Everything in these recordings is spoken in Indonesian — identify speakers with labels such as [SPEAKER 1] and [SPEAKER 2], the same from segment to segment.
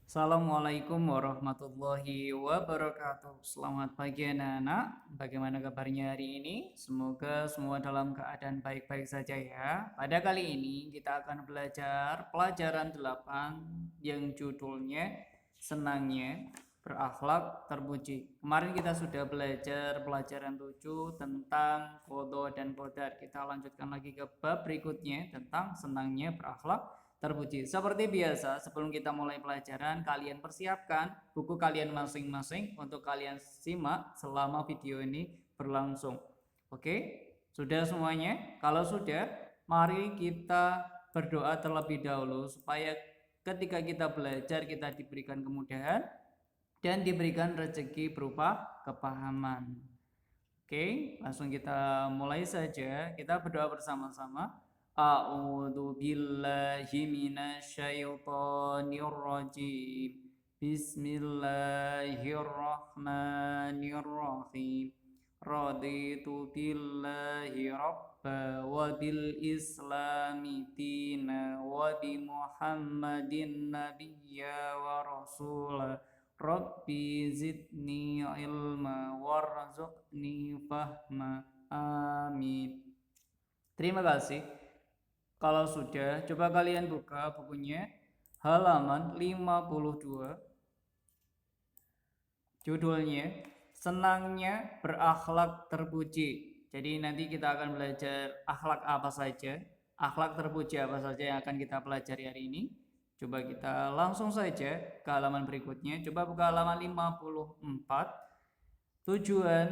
[SPEAKER 1] Assalamualaikum warahmatullahi wabarakatuh. Selamat pagi anak-anak. Bagaimana kabarnya hari ini? Semoga semua dalam keadaan baik-baik saja ya. Pada kali ini kita akan belajar pelajaran 8 yang judulnya Senangnya Berakhlak Terpuji. Kemarin kita sudah belajar pelajaran 7 tentang qadha dan qadar. Kita lanjutkan lagi ke bab berikutnya tentang senangnya berakhlak terpuji. Seperti biasa, sebelum kita mulai pelajaran, kalian persiapkan buku kalian masing-masing untuk kalian simak selama video ini berlangsung. Oke? Sudah semuanya? Kalau sudah, mari kita berdoa terlebih dahulu supaya ketika kita belajar kita diberikan kemudahan dan diberikan rezeki berupa kepahaman. Oke, langsung kita mulai saja. Kita berdoa bersama-sama. A'udzu billahi minasyaitonir rajim. Bismillahirrahmanirrahim. Raditu billahi rabba wa bil islami dina wa bi Muhammadin nabiyya wa rasula. Rabbi zidni ilma warzuqni fahma. Amin. Terima kasih. Kalau sudah, coba kalian buka bukunya halaman 52. Judulnya Senangnya Berakhlak Terpuji. Jadi nanti kita akan belajar akhlak apa saja, akhlak terpuji apa saja yang akan kita pelajari hari ini. Coba kita langsung saja ke halaman berikutnya. Coba buka halaman 54. Tujuan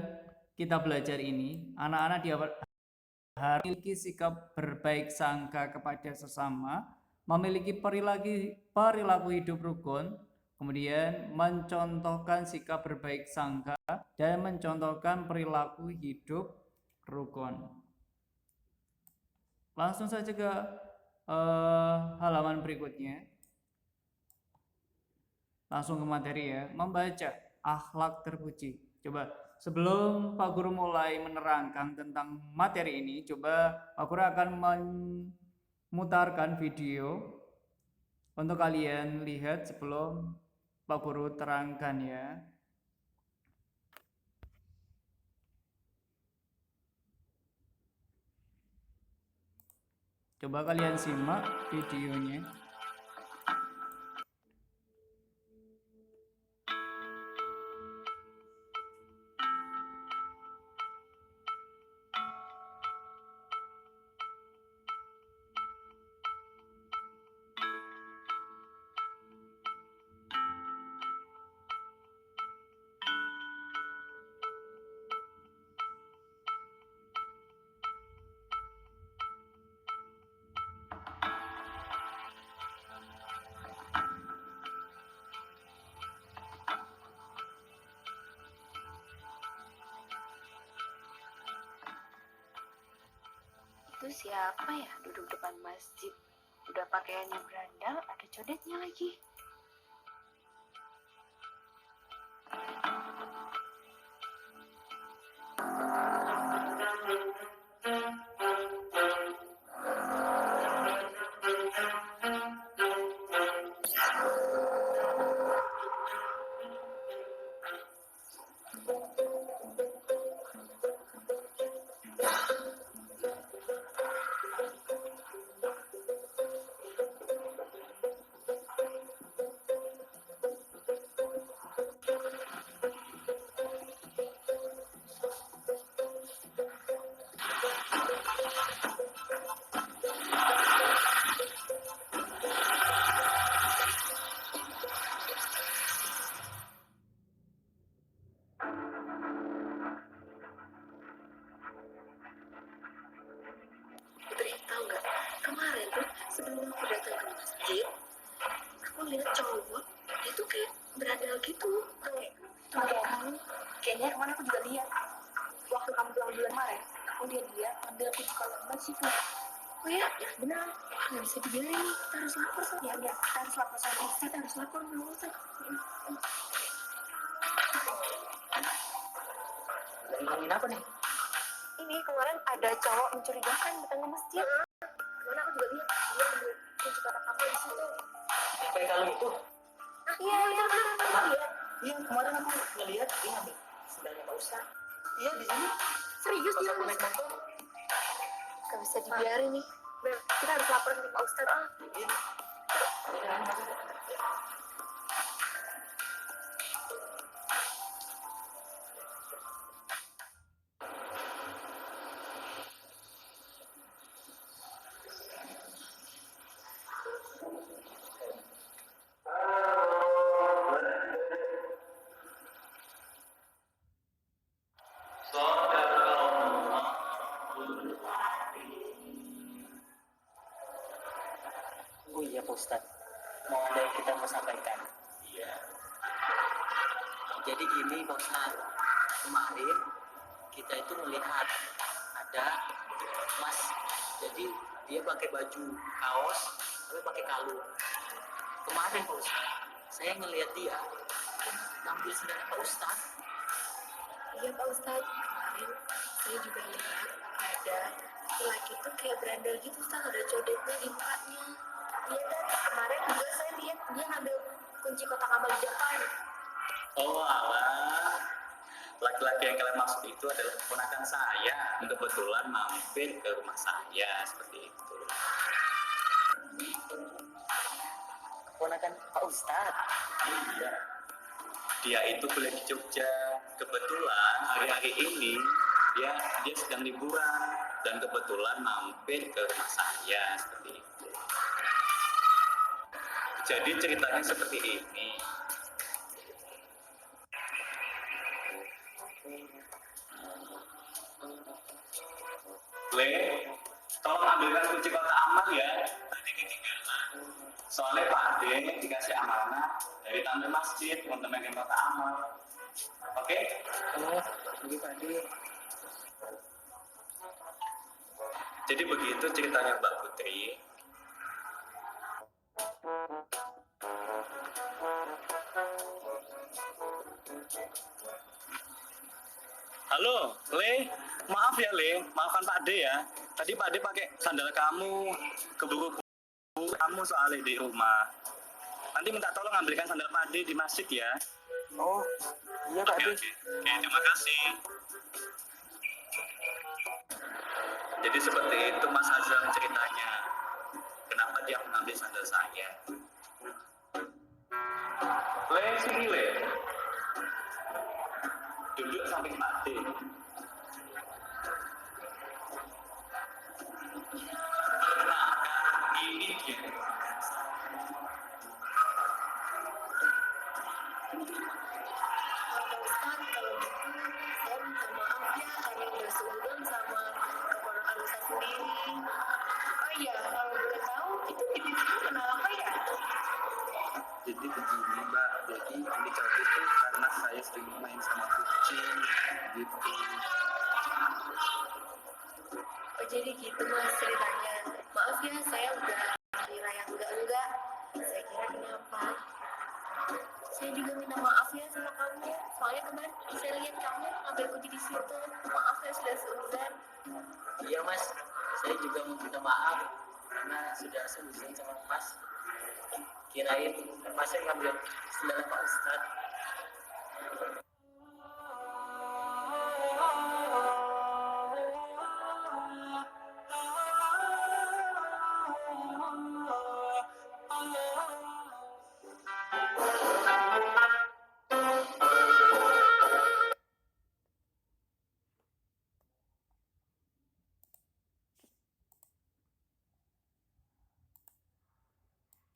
[SPEAKER 1] kita belajar ini, anak-anak harus memiliki sikap berbaik sangka kepada sesama, memiliki perilaku hidup rukun, kemudian mencontohkan sikap berbaik sangka dan mencontohkan perilaku hidup rukun. Langsung saja ke halaman berikutnya. Langsung ke materi ya, membaca akhlak terpuji. Coba sebelum Pak Guru mulai menerangkan tentang materi ini, coba Pak Guru akan memutarkan video untuk kalian lihat sebelum Pak Guru terangkan ya. Coba kalian simak videonya.
[SPEAKER 2] Itu siapa ya duduk depan masjid? Udah pakaiannya berandal, ada codetnya lagi. Putri, tahu nggak? Kemarin tuh sebelum aku datang ke masjid, aku lihat cowok, dia tuh kayak berandal gitu. Pakai kamu. Kayaknya kemana aku juga lihat. Waktu kamu pulang bulan kemarin, aku lihat dia ambil kunci kolam masjid tuh. Oh ya, benar. Nggak bisa dibiarin nih. Kita harus lapor sama dia. Ya, kita harus lapor sama dia. Kita harus lapor sama dia.
[SPEAKER 3] Lagi ngomongin apa nih?
[SPEAKER 2] Ini kemarin ada cowok mencurigakan datang ke masjid. Kemana aku juga lihat dia ambil kunci kotak kamu di situ.
[SPEAKER 3] Kayak kalau itu.
[SPEAKER 2] Nah, Iya, benar kamu lihat.
[SPEAKER 3] Iya, kemarin aku ngeliat dia ngambil sendalnya Pak Ustadz. Iya, di sini.
[SPEAKER 2] Serius
[SPEAKER 3] Pas
[SPEAKER 2] dia,
[SPEAKER 3] aku
[SPEAKER 2] Mas?
[SPEAKER 3] naik motor.
[SPEAKER 2] Gak bisa dibiarin nih. Bel, kita harus laporan ke Pak Ustadz.
[SPEAKER 3] Iya. Udah, masuk. Oh iya Pak Ustadz, mau ada yang kita mau sampaikan. Iya. Jadi gini Pak Ustadz, kemarin kita itu melihat ada Mas, jadi dia pakai baju kaos tapi pakai kalung. Kemarin Pak Ustadz, saya ngelihat dia ngambil sendal Pak Ustadz.
[SPEAKER 2] Iya, Pak Ustadz. Kemarin saya juga lihat ada laki itu kayak berandal gitu, Ustadz. Ada codetnya di mukanya. Iya kan? Kemarin juga saya lihat dia ngambil kunci kotak amal di depan.
[SPEAKER 4] Oh alah, laki-laki yang kalian maksud itu adalah keponakan saya yang kebetulan mampir ke rumah saya seperti itu.
[SPEAKER 3] Keponakan Pak Ustadz.
[SPEAKER 4] Iya, dia itu kuliah di Jogja. Kebetulan hari-hari ini dia sedang liburan dan kebetulan mampir ke rumah saya seperti itu. Jadi ceritanya seperti ini. Le, tolong ambilkan kunci kotak amal ya. Tadi ketinggalan. Soalnya Pak Ade dikasih amanah dari tante masjid untuk megang kotak amal. Oke?
[SPEAKER 3] Oh, ini Pak Ade.
[SPEAKER 4] Jadi begitu ceritanya Mbak Putri. Halo, Le. Maaf ya, Le. Maafkan Pak Ade ya. Tadi Pak Ade pakai sandal kamu, keburu-buru kamu soalnya di rumah. Nanti minta tolong ambilkan sandal Pak Ade di masjid ya.
[SPEAKER 3] Oh, iya Pak Ade.
[SPEAKER 4] Oke, terima kasih. Jadi seperti itu Mas Azam ceritanya. Kenapa dia mengambil sandal saya? Le, sini Le. Duduk samping Pak Ade. Perkenalkan, ini dia.
[SPEAKER 2] Pak Ustadz, kalau gitu saya minta maaf ya karena udah seudon sama keponakan Ustadz sendiri. Oh iya, kalau boleh tahu itu tiba-tiba kenapa ya?
[SPEAKER 4] Jadi begini Mbak, jadi ini cowok itu karena saya sering main sama kucing gitu.
[SPEAKER 2] Oh jadi gitu Mas ceritanya. Maaf ya, saya udah kira yang enggak. Saya kira kenapa? Saya juga minta maaf ya sama kamu. Soalnya kemarin saya lihat kamu ngambil kunci di situ. Maaf ya sudah seuzan.
[SPEAKER 3] Iya Mas, saya juga mau minta maaf karena sudah seuzon sama Mas. Kirain Mas yang ngambil sendal Pak Ustadz.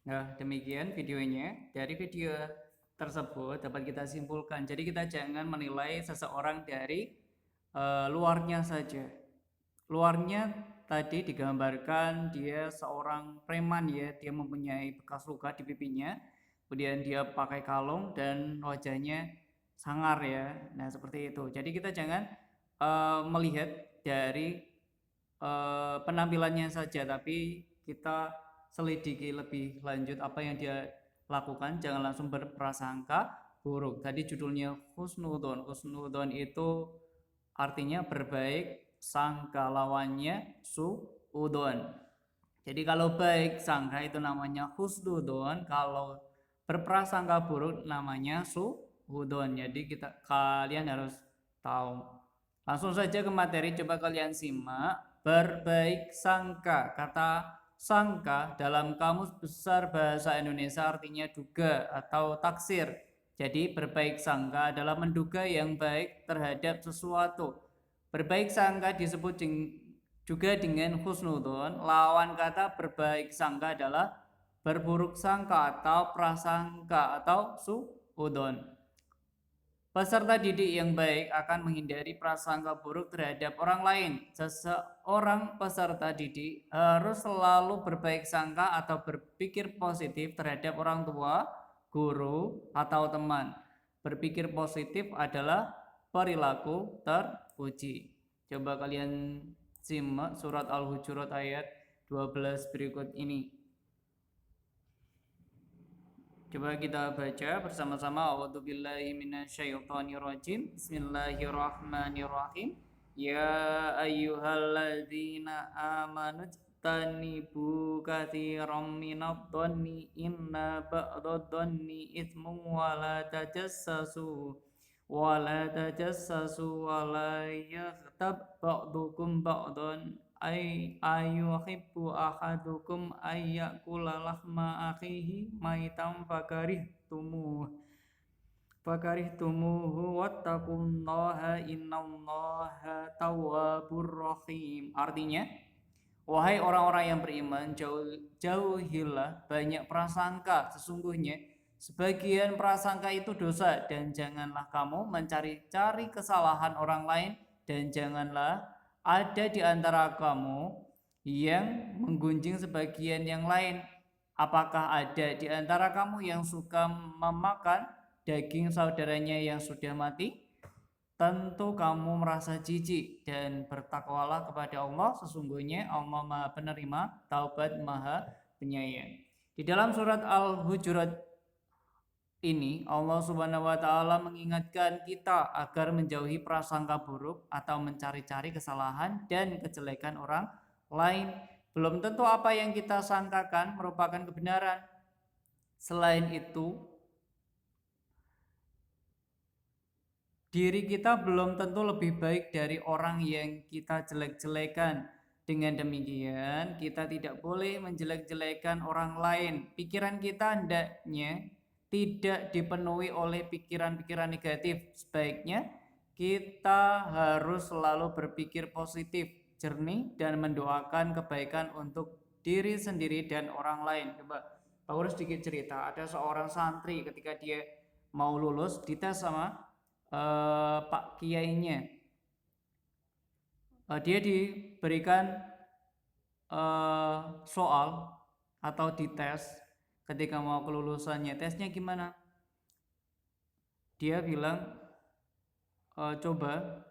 [SPEAKER 1] Nah, demikian videonya. Dari video tersebut dapat kita simpulkan. Jadi kita jangan menilai seseorang dari luarnya saja. Luarnya tadi digambarkan dia seorang preman ya, dia mempunyai bekas luka di pipinya. Kemudian dia pakai kalung dan wajahnya sangar ya. Nah, seperti itu. Jadi kita jangan melihat dari penampilannya saja, tapi kita selidiki lebih lanjut apa yang dia lakukan, jangan langsung berprasangka buruk. Tadi judulnya husnudon. Husnudon itu artinya berbaik sangka, lawannya suudon. Jadi kalau baik sangka itu namanya husnudon, kalau berprasangka buruk namanya suudon. Jadi kalian harus tahu. Langsung saja ke materi, coba kalian simak. Berbaik sangka. Kata sangka dalam Kamus Besar Bahasa Indonesia artinya duga atau taksir. Jadi berbaik sangka adalah menduga yang baik terhadap sesuatu. Berbaik sangka disebut juga dengan husnudon. Lawan kata berbaik sangka adalah berburuk sangka atau prasangka atau suudon. Peserta didik yang baik akan menghindari prasangka buruk terhadap orang lain. Seseorang peserta didik harus selalu berbaik sangka atau berpikir positif terhadap orang tua, guru, atau teman. Berpikir positif adalah perilaku terpuji. Coba kalian simak surat Al-Hujurat ayat 12 berikut ini. Coba kita baca bersama-sama. A'udzubillahi minasyaitonirrajim. Bismillahirrahmanirrahim. Ya ayyuhalladzina amanu tanibu katsiran minadh-dhanni inna ba'dadh-dhanni itsmun wa la tajassasu wa la yaghtab ba'dukum ba'dan ayuhibbu ahadukum ayyakula lahma akhihi maitam fakarihtumuhu wattaqullaha innallaha tawwabur rahim. Artinya, wahai orang-orang yang beriman, jauhilah banyak prasangka. Sesungguhnya sebagian prasangka itu dosa, dan janganlah kamu mencari-cari kesalahan orang lain, dan janganlah ada di antara kamu yang menggunjing sebagian yang lain. Apakah ada di antara kamu yang suka memakan daging saudaranya yang sudah mati? Tentu kamu merasa jijik, dan bertakwalah kepada Allah. Sesungguhnya Allah Maha Penerima Taubat, Maha Penyayang. Di dalam surat Al-Hujurat ini Allah Subhanahu wa taala mengingatkan kita agar menjauhi prasangka buruk atau mencari-cari kesalahan dan kejelekan orang lain. Belum tentu apa yang kita sangkakan merupakan kebenaran. Selain itu, diri kita belum tentu lebih baik dari orang yang kita jelek-jelekan. Dengan demikian, kita tidak boleh menjelek-jelekan orang lain. Pikiran kita hendaknya tidak dipenuhi oleh pikiran-pikiran negatif. Sebaiknya kita harus selalu berpikir positif, jernih, dan mendoakan kebaikan untuk diri sendiri dan orang lain. Coba Pak Urus sedikit cerita. Ada seorang santri ketika dia mau lulus dites sama Pak Kiainya. Dia diberikan soal atau dites. Ketika mau kelulusannya, tesnya gimana? Dia bilang, coba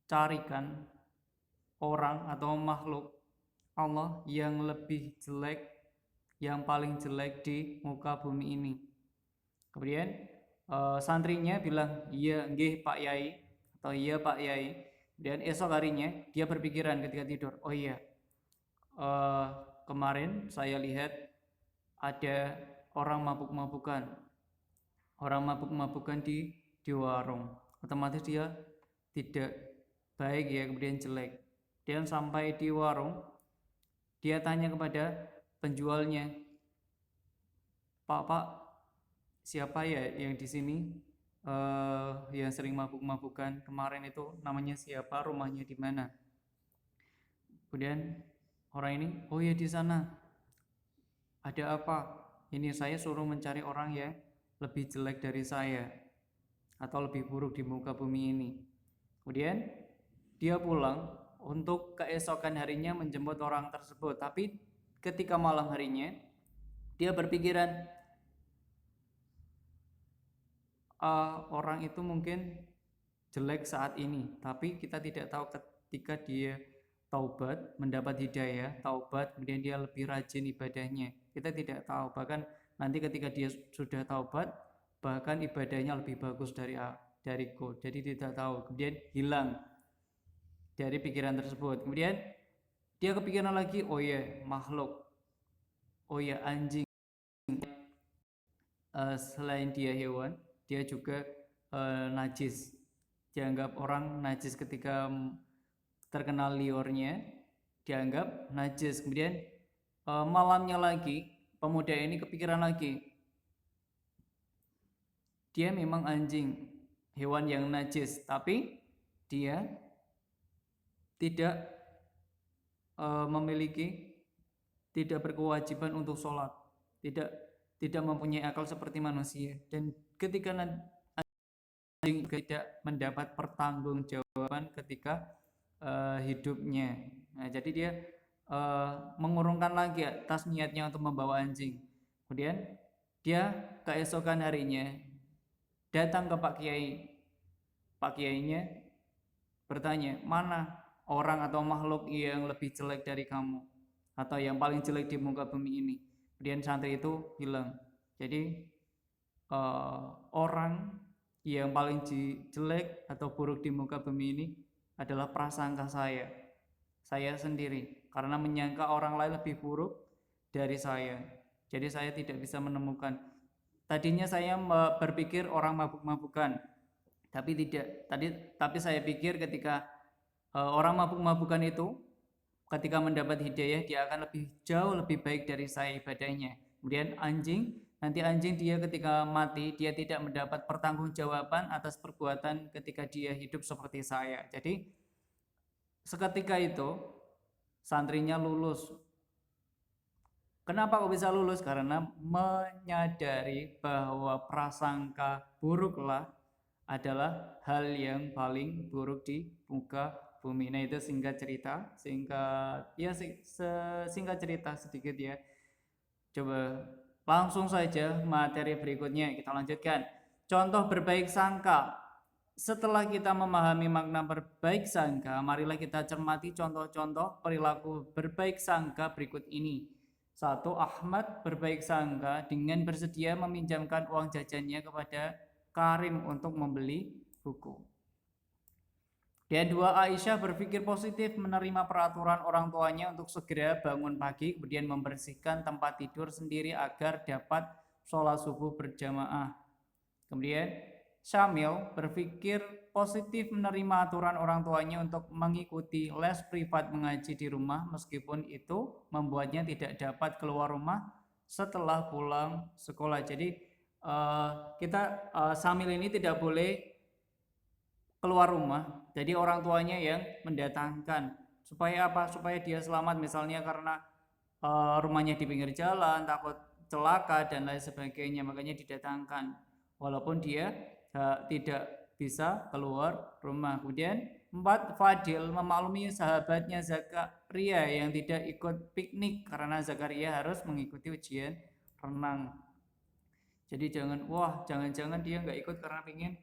[SPEAKER 1] carikan orang atau makhluk Allah yang lebih jelek, yang paling jelek di muka bumi ini. Kemudian santrinya bilang, iya nggih Pak Yai, atau iya Pak Yai. Kemudian esok harinya dia berpikiran ketika tidur, oh iya, kemarin saya lihat ada orang mabuk-mabukan di warung. Otomatis dia tidak baik ya, kemudian jelek. Dan sampai di warung, dia tanya kepada penjualnya, Pak, siapa ya yang di sini yang sering mabuk-mabukan kemarin itu, namanya siapa, rumahnya di mana? Kemudian orang ini, oh ya di sana. Ada apa? Ini saya suruh mencari orang yang lebih jelek dari saya atau lebih buruk di muka bumi ini. Kemudian dia pulang untuk keesokan harinya menjemput orang tersebut. Tapi ketika malam harinya dia berpikiran, orang itu mungkin jelek saat ini, tapi kita tidak tahu ketika dia taubat, mendapat hidayah, taubat, kemudian dia lebih rajin ibadahnya. Kita tidak tahu, bahkan nanti ketika dia sudah taubat, bahkan ibadahnya lebih bagus dariku. Jadi tidak tahu, kemudian hilang dari pikiran tersebut. Kemudian dia kepikiran lagi, oh ya makhluk, oh ya anjing selain dia hewan, dia juga najis. Dianggap orang najis ketika terkena liurnya, dianggap najis. Kemudian malamnya lagi, pemuda ini kepikiran lagi, dia memang anjing, hewan yang najis, tapi dia tidak memiliki, tidak berkewajiban untuk sholat, tidak mempunyai akal seperti manusia. Dan ketika anjing tidak mendapat pertanggungjawaban ketika hidupnya, nah jadi dia mengurungkan lagi atas niatnya untuk membawa anjing. Kemudian dia keesokan harinya datang ke Pak Kiai. Pak Kiainya bertanya, mana orang atau makhluk yang lebih jelek dari kamu, atau yang paling jelek di muka bumi ini? Kemudian santri itu bilang, jadi orang yang paling jelek atau buruk di muka bumi ini adalah prasangka saya sendiri, karena menyangka orang lain lebih buruk dari saya. Jadi saya tidak bisa menemukan. Tadinya saya berpikir orang mabuk-mabukan, tapi tidak. Tapi saya pikir ketika orang mabuk-mabukan itu ketika mendapat hidayah, dia akan jauh lebih baik dari saya ibadahnya. Kemudian nanti anjing dia ketika mati, dia tidak mendapat pertanggungjawaban atas perbuatan ketika dia hidup seperti saya. Jadi seketika itu santrinya lulus. Kenapa kok bisa lulus? Karena menyadari bahwa prasangka buruklah adalah hal yang paling buruk di muka bumi. Nah, itu singkat cerita sedikit ya. Coba langsung saja materi berikutnya kita lanjutkan. Contoh berbaik sangka. Setelah kita memahami makna berbaik sangka, marilah kita cermati contoh-contoh perilaku berbaik sangka berikut ini. 1. Ahmad berbaik sangka dengan bersedia meminjamkan uang jajannya kepada Karim untuk membeli buku. Dan 2. Aisyah berpikir positif menerima peraturan orang tuanya untuk segera bangun pagi, kemudian membersihkan tempat tidur sendiri agar dapat sholat subuh berjamaah. Kemudian Syamil berpikir positif menerima aturan orang tuanya untuk mengikuti les privat mengaji di rumah, meskipun itu membuatnya tidak dapat keluar rumah setelah pulang sekolah. Jadi Syamil ini tidak boleh keluar rumah, jadi orang tuanya yang mendatangkan. Supaya apa? Supaya dia selamat, misalnya karena rumahnya di pinggir jalan, takut celaka dan lain sebagainya, makanya didatangkan walaupun dia tidak bisa keluar rumah. Kemudian 4. Fadil memaklumi sahabatnya Zakaria yang tidak ikut piknik karena Zakaria harus mengikuti ujian renang. Jadi jangan-jangan dia nggak ikut karena ingin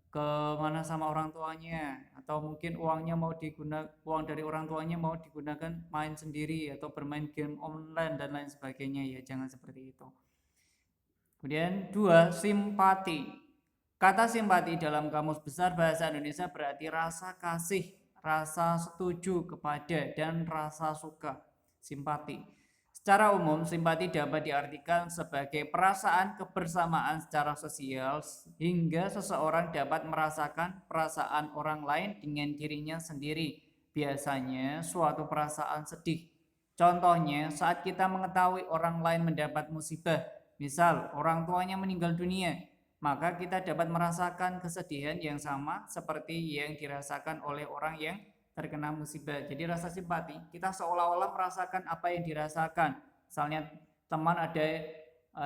[SPEAKER 1] ke mana sama orang tuanya, atau mungkin uang dari orang tuanya mau digunakan main sendiri atau bermain game online dan lain sebagainya. Ya jangan seperti itu. Kemudian 2. Simpati. Kata simpati dalam Kamus Besar Bahasa Indonesia berarti rasa kasih, rasa setuju kepada, dan rasa suka. Simpati. Secara umum, simpati dapat diartikan sebagai perasaan kebersamaan secara sosial hingga seseorang dapat merasakan perasaan orang lain dengan dirinya sendiri. Biasanya suatu perasaan sedih. Contohnya saat kita mengetahui orang lain mendapat musibah, misal orang tuanya meninggal dunia, maka kita dapat merasakan kesedihan yang sama seperti yang dirasakan oleh orang yang terkena musibah. Jadi rasa simpati, kita seolah-olah merasakan apa yang dirasakan. Misalnya teman ada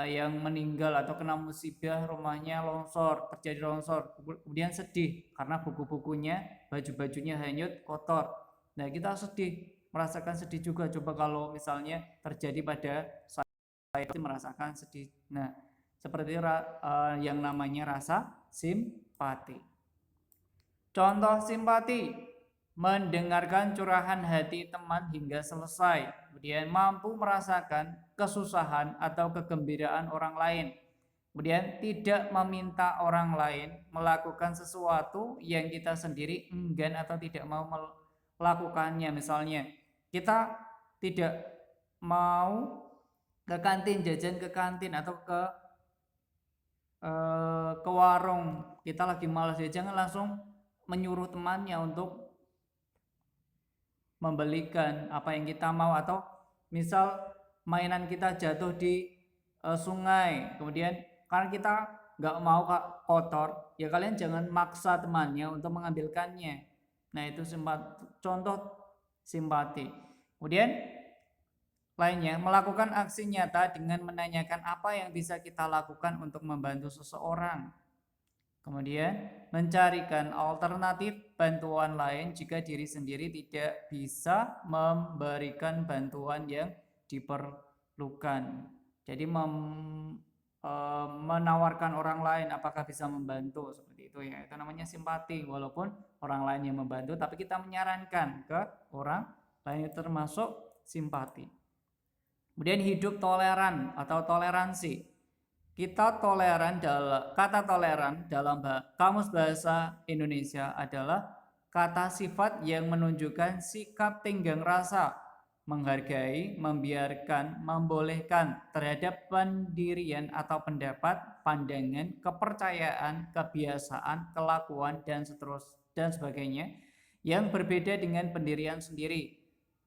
[SPEAKER 1] yang meninggal atau kena musibah, rumahnya terjadi longsor, kemudian sedih karena buku-bukunya, baju-bajunya hanyut, kotor. Nah, kita merasakan sedih juga. Coba kalau misalnya terjadi pada saya merasakan sedih. Nah, seperti yang namanya rasa simpati. Contoh simpati: mendengarkan curahan hati teman hingga selesai, kemudian mampu merasakan kesusahan atau kegembiraan orang lain, kemudian tidak meminta orang lain melakukan sesuatu yang kita sendiri enggan atau tidak mau melakukannya. Misalnya kita tidak mau ke kantin, jajan ke kantin atau ke warung, kita lagi malas ya jangan langsung menyuruh temannya untuk membelikan apa yang kita mau, atau misal mainan kita jatuh di sungai, kemudian karena kita nggak mau kotor, ya kalian jangan maksa temannya untuk mengambilkannya. Nah itu contoh simpati. Kemudian lainnya, melakukan aksi nyata dengan menanyakan apa yang bisa kita lakukan untuk membantu seseorang. Kemudian, mencarikan alternatif bantuan lain jika diri sendiri tidak bisa memberikan bantuan yang diperlukan. Jadi menawarkan orang lain apakah bisa membantu, seperti itu ya. Itu namanya simpati, walaupun orang lain yang membantu tapi kita menyarankan ke orang lain, itu termasuk simpati. Kemudian hidup toleran atau toleransi. Kata toleran dalam Kamus Bahasa Indonesia adalah kata sifat yang menunjukkan sikap tenggang rasa, menghargai, membiarkan, membolehkan terhadap pendirian atau pendapat, pandangan, kepercayaan, kebiasaan, kelakuan, dan sebagainya yang berbeda dengan pendirian sendiri.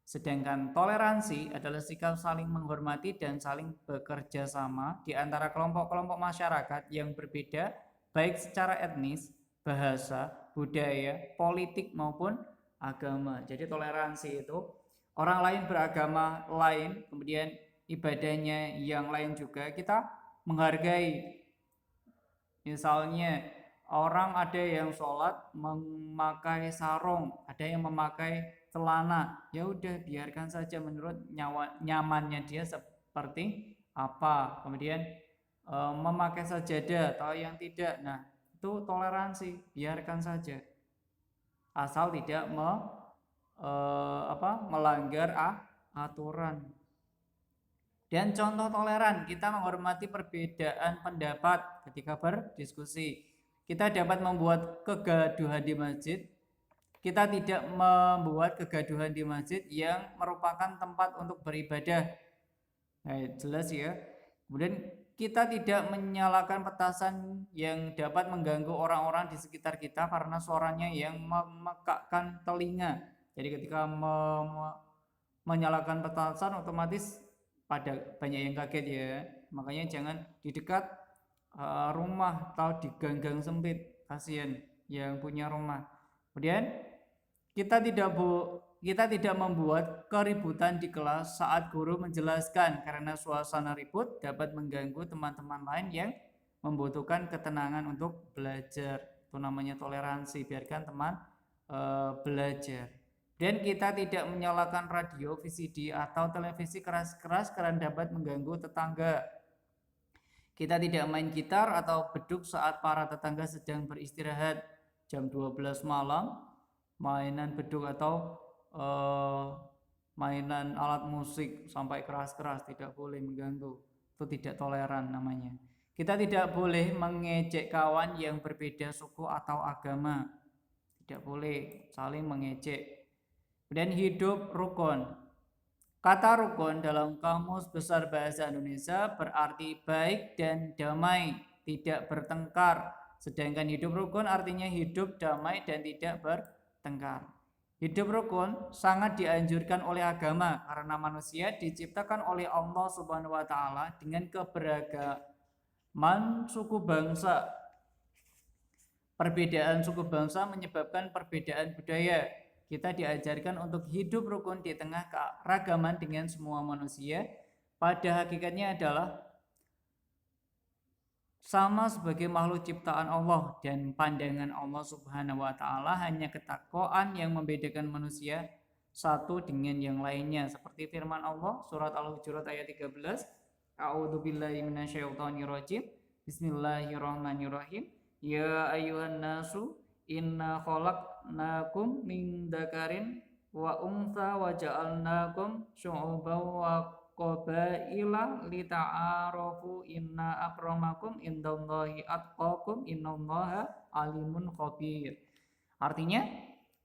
[SPEAKER 1] Sedangkan toleransi adalah sikap saling menghormati dan saling bekerja sama di antara kelompok-kelompok masyarakat yang berbeda, baik secara etnis, bahasa, budaya, politik maupun agama. Jadi toleransi itu orang lain beragama lain, kemudian ibadahnya yang lain juga kita menghargai. Misalnya orang ada yang sholat memakai sarung, ada yang memakai celana, ya udah biarkan saja menurut nyamannya dia seperti apa. Kemudian memakai sajadah atau yang tidak, nah itu toleransi, biarkan saja asal tidak melanggar aturan. Dan contoh toleran, kita menghormati perbedaan pendapat ketika berdiskusi. Kita dapat membuat kegaduhan di masjid. Kita tidak membuat kegaduhan di masjid yang merupakan tempat untuk beribadah. Nah, jelas ya. Kemudian kita tidak menyalakan petasan yang dapat mengganggu orang-orang di sekitar kita karena suaranya yang memekakkan telinga. Jadi ketika menyalakan petasan otomatis banyak yang kaget ya. Makanya jangan di dekat rumah atau di gang-gang sempit, kasihan yang punya rumah. Kemudian kita tidak membuat keributan di kelas saat guru menjelaskan, karena suasana ribut dapat mengganggu teman-teman lain yang membutuhkan ketenangan untuk belajar. Itu namanya toleransi, biarkan teman belajar. Dan kita tidak menyalakan radio, VCD atau televisi keras-keras karena dapat mengganggu tetangga. Kita tidak main gitar atau beduk saat para tetangga sedang beristirahat jam 12 malam. Mainan beduk atau mainan alat musik sampai keras-keras tidak boleh mengganggu. Itu tidak toleran namanya. Kita tidak boleh mengejek kawan yang berbeda suku atau agama. Tidak boleh saling mengejek. Dan hidup rukun. Kata rukun dalam Kamus Besar Bahasa Indonesia berarti baik dan damai, tidak bertengkar. Sedangkan hidup rukun artinya hidup damai dan tidak bertengkar. Hidup rukun sangat dianjurkan oleh agama karena manusia diciptakan oleh Allah Subhanahu wa taala dengan keberagaman suku bangsa. Perbedaan suku bangsa menyebabkan perbedaan budaya. Kita diajarkan untuk hidup rukun di tengah keragaman dengan semua manusia. Pada hakikatnya adalah sama sebagai makhluk ciptaan Allah, dan pandangan Allah Subhanahu wa taala hanya ketakwaan yang membedakan manusia satu dengan yang lainnya, seperti firman Allah surat Al-Hujurat ayat 13, A'udzubillahi minasyaitonirrajim. Bismillahirrahmanirrahim. Ya ayyuhan nasu inna khalaqnakum min dzakarin wa untha wa ja'alnakum syu'uban wa qabaila lita'arafu inna akramakum indallahi atqakum innallaha alimun khabir. Artinya,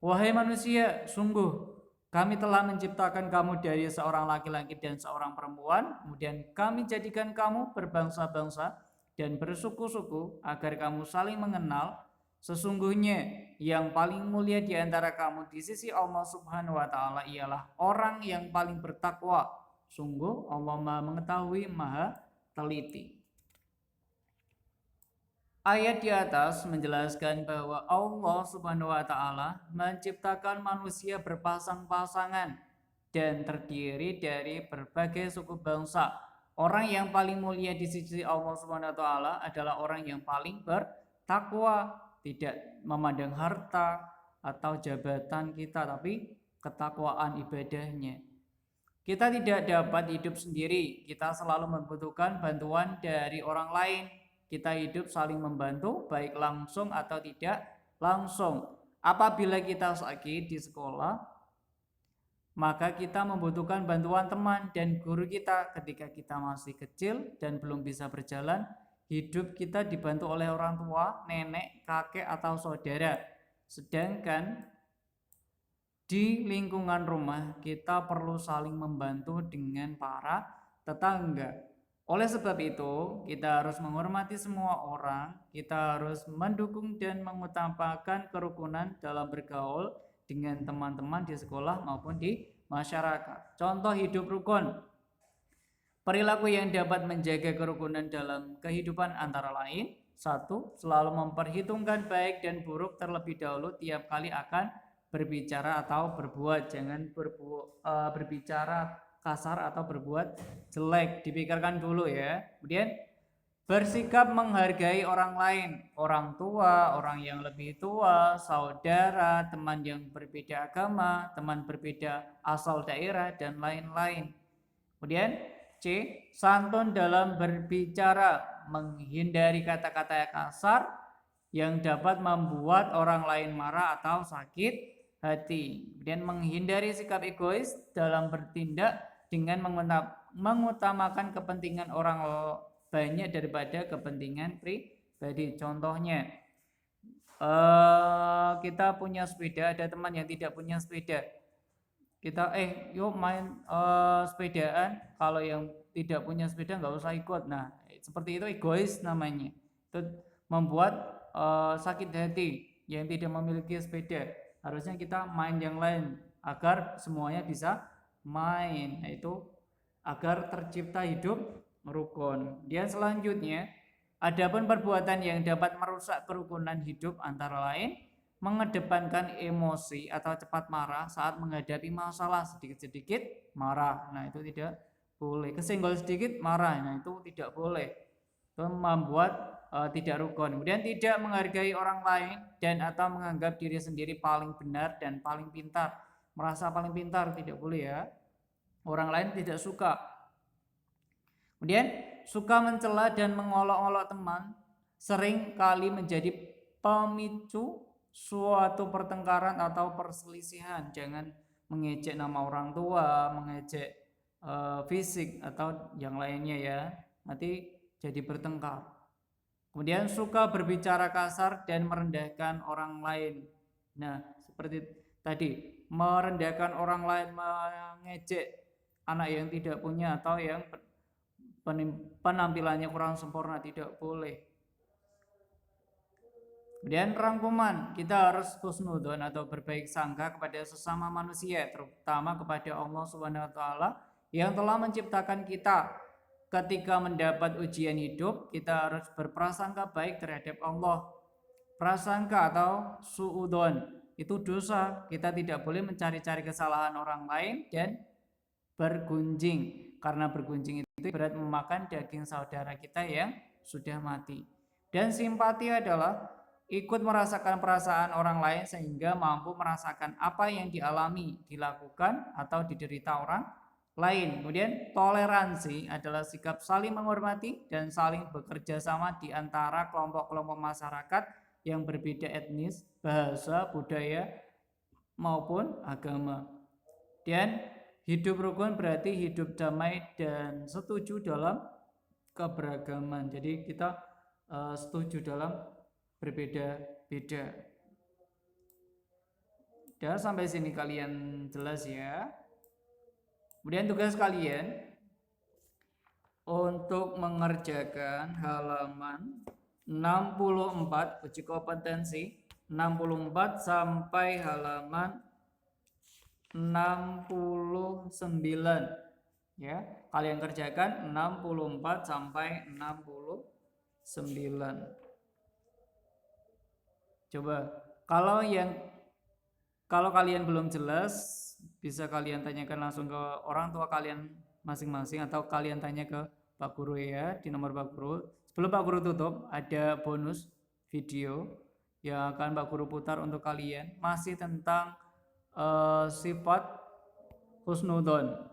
[SPEAKER 1] wahai manusia, sungguh Kami telah menciptakan kamu dari seorang laki-laki dan seorang perempuan, kemudian kami jadikan kamu berbangsa-bangsa dan bersuku-suku agar kamu saling mengenal. Sesungguhnya yang paling mulia di antara kamu di sisi Allah Subhanahu wa taala ialah orang yang paling bertakwa. Sungguh Allah Maha mengetahui, Maha teliti. Ayat di atas menjelaskan bahwa Allah Subhanahu wa taala menciptakan manusia berpasang-pasangan dan terdiri dari berbagai suku bangsa. Orang yang paling mulia di sisi Allah Subhanahu wa taala adalah orang yang paling bertakwa, tidak memandang harta atau jabatan kita, tapi ketakwaan ibadahnya. Kita tidak dapat hidup sendiri, kita selalu membutuhkan bantuan dari orang lain. Kita hidup saling membantu, baik langsung atau tidak langsung. Apabila kita sakit di sekolah, maka kita membutuhkan bantuan teman dan guru kita. Ketika kita masih kecil dan belum bisa berjalan, hidup kita dibantu oleh orang tua, nenek, kakek, atau saudara. Sedangkan di lingkungan rumah, kita perlu saling membantu dengan para tetangga. Oleh sebab itu, kita harus menghormati semua orang, kita harus mendukung dan mengutamakan kerukunan dalam bergaul dengan teman-teman di sekolah maupun di masyarakat. Contoh hidup rukun. Perilaku yang dapat menjaga kerukunan dalam kehidupan antara lain: 1. Selalu memperhitungkan baik dan buruk terlebih dahulu tiap kali akan berbicara atau berbuat. Jangan berbicara kasar atau berbuat jelek, dipikirkan dulu ya. Kemudian bersikap menghargai orang lain, orang tua, orang yang lebih tua, saudara, teman yang berbeda agama, teman berbeda asal daerah, dan lain-lain. Kemudian C. Santun dalam berbicara, menghindari kata-kata kasar yang dapat membuat orang lain marah atau sakit hati. Kemudian menghindari sikap egois dalam bertindak dengan mengutamakan kepentingan orang banyak daripada kepentingan pribadi. Contohnya, kita punya sepeda, ada teman yang tidak punya sepeda. Kita yuk main sepedaan, kalau yang tidak punya sepeda nggak usah ikut. Nah, seperti itu egois namanya. Itu membuat sakit hati yang tidak memiliki sepeda. Harusnya kita main yang lain agar semuanya bisa main, yaitu agar tercipta hidup rukun. Dan selanjutnya, adapun perbuatan yang dapat merusak kerukunan hidup antara lain mengedepankan emosi atau cepat marah saat menghadapi masalah, sedikit-sedikit marah. Nah, itu tidak boleh. Kesenggol sedikit marah, nah itu tidak boleh. Itu membuat tidak rukun. Kemudian tidak menghargai orang lain dan atau menganggap diri sendiri paling benar dan paling pintar. Merasa paling pintar tidak boleh ya. Orang lain tidak suka. Kemudian suka mencela dan mengolok-olok teman sering kali menjadi pemicu suatu pertengkaran atau perselisihan. Jangan mengejek nama orang tua, mengejek fisik atau yang lainnya ya. Nanti jadi bertengkar. Kemudian suka berbicara kasar dan merendahkan orang lain. Nah, seperti tadi, merendahkan orang lain, mengejek anak yang tidak punya atau yang penampilannya kurang sempurna, tidak boleh. Kemudian rangkuman, kita harus husnudzon atau berbaik sangka kepada sesama manusia, terutama kepada Allah Subhanahu wa taala yang telah menciptakan kita. Ketika mendapat ujian hidup, kita harus berprasangka baik terhadap Allah. Prasangka atau suudzon itu dosa. Kita tidak boleh mencari-cari kesalahan orang lain dan bergunjing, karena bergunjing itu berat memakan daging saudara kita yang sudah mati. Dan simpati adalah ikut merasakan perasaan orang lain sehingga mampu merasakan apa yang dialami, dilakukan, atau diderita orang lain. Kemudian toleransi adalah sikap saling menghormati dan saling bekerja sama di antara kelompok-kelompok masyarakat yang berbeda etnis, bahasa, budaya, maupun agama. Dan hidup rukun berarti hidup damai dan setuju dalam keberagaman. Jadi kita setuju dalam berbeda-beda. Udah sampai sini kalian jelas ya. Kemudian tugas kalian untuk mengerjakan halaman 64 uji kompetensi 64 sampai halaman 69 ya. Kalian kerjakan 64 sampai 69. Coba kalau kalian belum jelas, bisa kalian tanyakan langsung ke orang tua kalian masing-masing atau kalian tanya ke Pak Guru ya, di nomor Pak Guru. Sebelum Pak Guru tutup, ada bonus video yang akan Pak Guru putar untuk kalian, masih tentang sifat husnudon.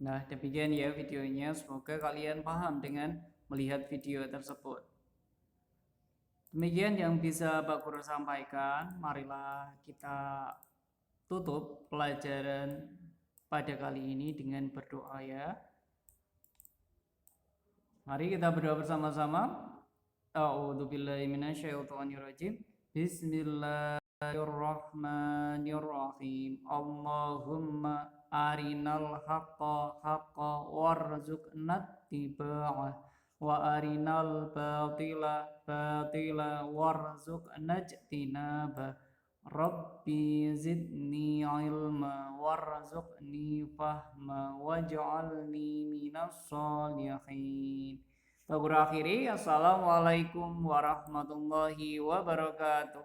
[SPEAKER 1] Nah, demikian ya videonya. Semoga kalian paham dengan melihat video tersebut. Demikian yang bisa Pak Guru sampaikan. Marilah kita tutup pelajaran pada kali ini dengan berdoa ya. Mari kita berdoa bersama-sama. A'udzu billahi minasyaitonir rajim. Bismillahirrahmanirrahim. Allahumma arinal haqqa haqqa warzuqna ittiba'ah wa arinal batila batila warzuqna ijtinabah. Rabbi zidni ilma warzuqni fahma waj'alni minas sholihin. Tabur akhiri, assalamualaikum warahmatullahi wabarakatuh.